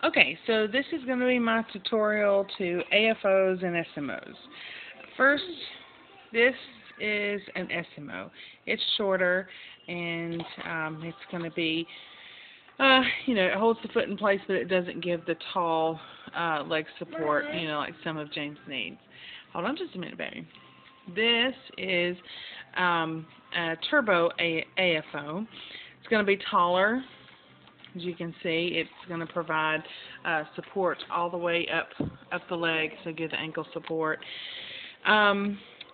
Okay, so this is going to be my tutorial to AFOs and SMOs. First, this is an SMO. It's shorter, and it's going to be, it holds the foot in place, but it doesn't give the tall leg support, like some of James needs. Hold on just a minute, baby. This is a turbo AFO. It's going to be taller. As you can see, it's going to provide support all the way up the leg, so give the ankle support.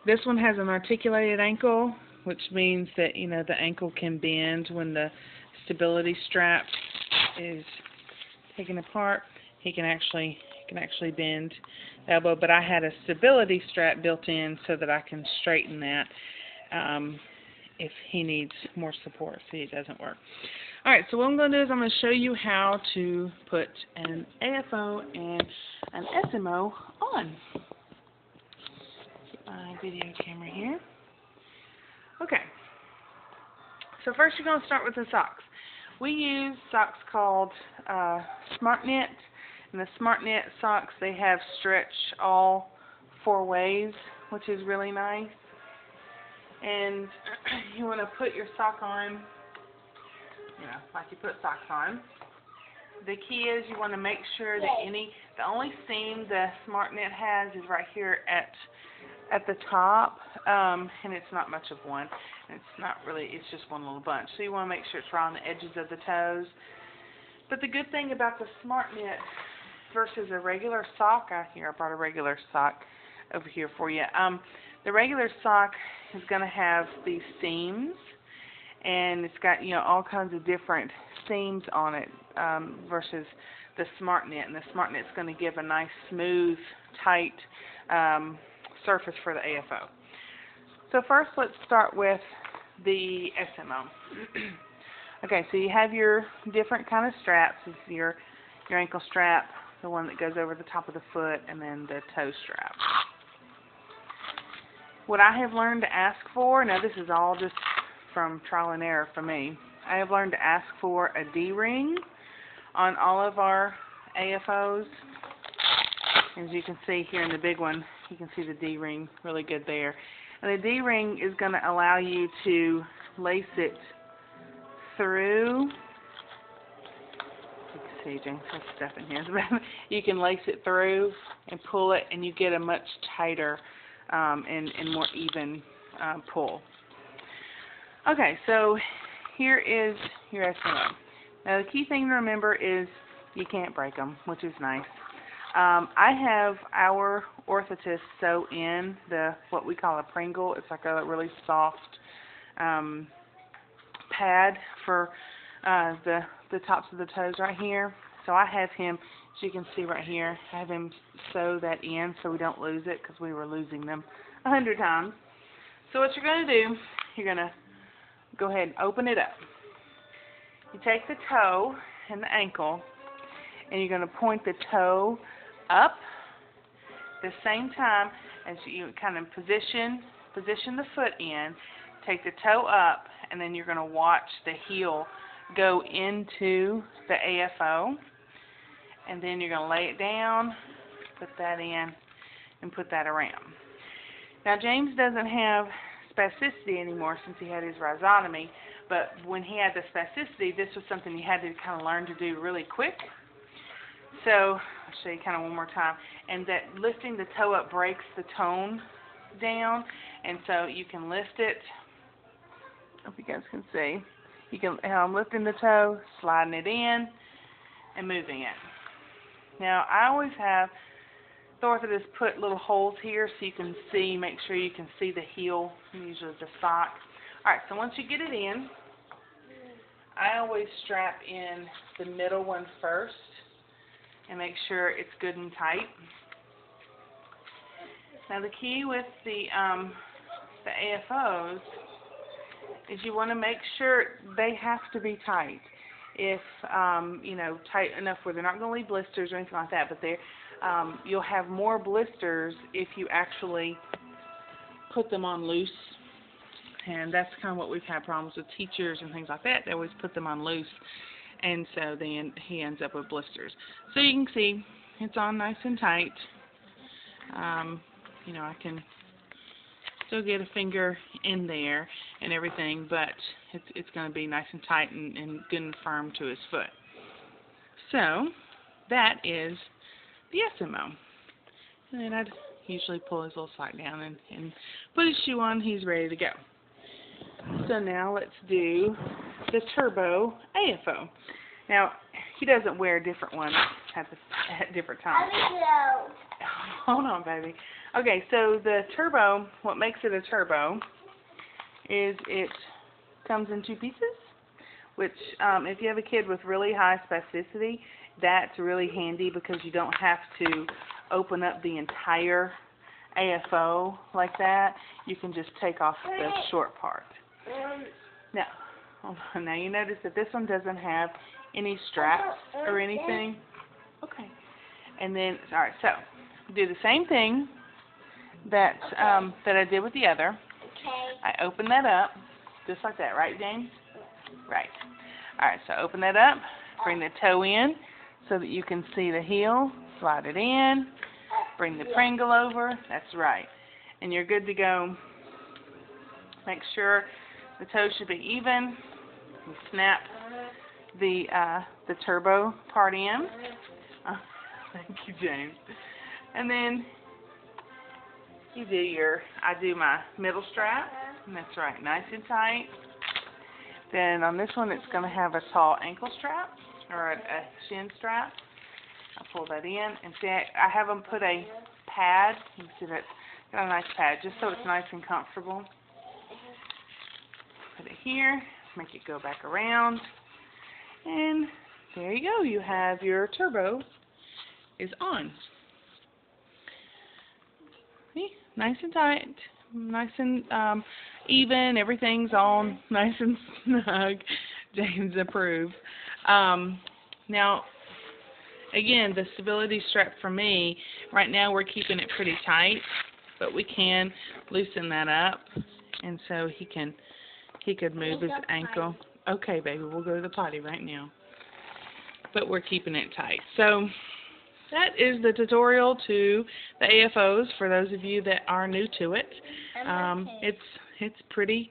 This one has an articulated ankle, which means that the ankle can bend when the stability strap is taken apart. He can actually bend the elbow, but I had a stability strap built in so that I can straighten that if he needs more support, so it doesn't work. Alright, so what I'm going to do is I'm going to show you how to put an AFO and an SMO on. Get my video camera here. Okay, so first you're going to start with the socks. We use socks called SmartKnit, and the SmartKnit socks, they have stretch all 4 ways, which is really nice. And you want to put your sock on, like you put socks on. The key is you want to make sure that the only seam the SmartKnit has is right here at the top, and it's not much of one. It's just one little bunch. So you want to make sure it's right on the edges of the toes. But the good thing about the SmartKnit versus a regular sock, I brought a regular sock over here for you. The regular sock is going to have these seams, and it's got all kinds of different seams on it versus the SmartKnit. And the SmartKnit is going to give a nice, smooth, tight surface for the AFO. So first, let's start with the SMO. Okay, so you have your different kind of straps. This is your ankle strap, the one that goes over the top of the foot, and then the toe strap. What I have learned to ask for, now this is all just from trial and error for me, I have learned to ask for a D-ring on all of our AFOs. As you can see here in the big one, you can see the D-ring really good there. And the D-ring is going to allow you to lace it through. You can see James has stuff in here. You can lace it through and pull it, and you get a much tighter and more even pull. Okay, so here is your SMO. Now the key thing to remember is you can't break them, which is nice. I have our orthotist sew in what we call a Pringle. It's like a really soft pad for the tops of the toes right here. So I have him, as you can see right here, I have him sew that in so we don't lose it, because we were losing them 100 times. So what you're going to do, you're going to go ahead and open it up. You take the toe and the ankle, and you're going to point the toe up at the same time as you kind of position the foot in. Take the toe up, and then you're going to watch the heel go into the AFO, and then you're going to lay it down, put that in, and put that around. Now James doesn't have spasticity anymore since he had his rhizotomy, but when he had the spasticity, this was something he had to kind of learn to do really quick. So I'll show you kind of one more time. And that lifting the toe up breaks the tone down, and so you can lift it. I hope you guys can see. You can, I'm lifting the toe, sliding it in, and moving it. Now I always have the orthotist put little holes here so you can see, make sure you can see the heel, usually the sock. Alright, so once you get it in, I always strap in the middle one first and make sure it's good and tight. Now the key with the AFOs is you want to make sure they have to be tight. If tight enough where they're not going to leave blisters or anything like that, but you'll have more blisters if you actually put them on loose. And that's kind of what we've had problems with teachers and things like that. They always put them on loose, and so then he ends up with blisters. So you can see it's on nice and tight. You know, I can still get a finger in there and everything, but it's going to be nice and tight and good and firm to his foot. So that is the SMO. And then I'd usually pull his little sock down and put his shoe on. He's ready to go. So now let's do the Turbo AFO. Now, he doesn't wear a different one at different times. Hold on, baby. Okay, so the Turbo, what makes it a Turbo is it comes in 2 pieces, which if you have a kid with really high spasticity, that's really handy because you don't have to open up the entire AFO like that. You can just take off the short part. Now, hold on. Now you notice that this one doesn't have any straps or anything. Okay. And then, all right, so do the same thing that I did with the other. Okay. I open that up just like that, right, James? Right. All right, so open that up, bring the toe in so that you can see the heel, slide it in, bring the Pringle over, that's right, and you're good to go. Make sure the toe should be even. You snap the Turbo part in. Thank you, James. And then you do I do my middle strap, and that's right, nice and tight. Then on this one, it's going to have a tall ankle strap, or a shin strap. I pull that in, and see, I have them put a pad. You can see that's got a nice pad, just so it's nice and comfortable. Put it here, make it go back around, and there you go. You have your Turbo is on. See? Nice and tight, nice and even. Everything's all nice and snug. James approves. Now, again, the stability strap for me, right now we're keeping it pretty tight, but we can loosen that up, and so he could move his ankle. Okay, baby, we'll go to the potty right now. But we're keeping it tight. So that is the tutorial to the AFOs for those of you that are new to it. It's pretty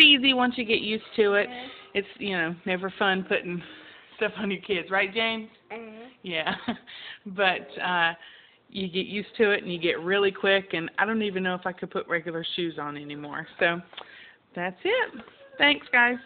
easy once you get used to it. It's, you know, never fun putting stuff on your kids, right, James? Yeah. But you get used to it and you get really quick, and I don't even know if I could put regular shoes on anymore. So that's it. Thanks, guys.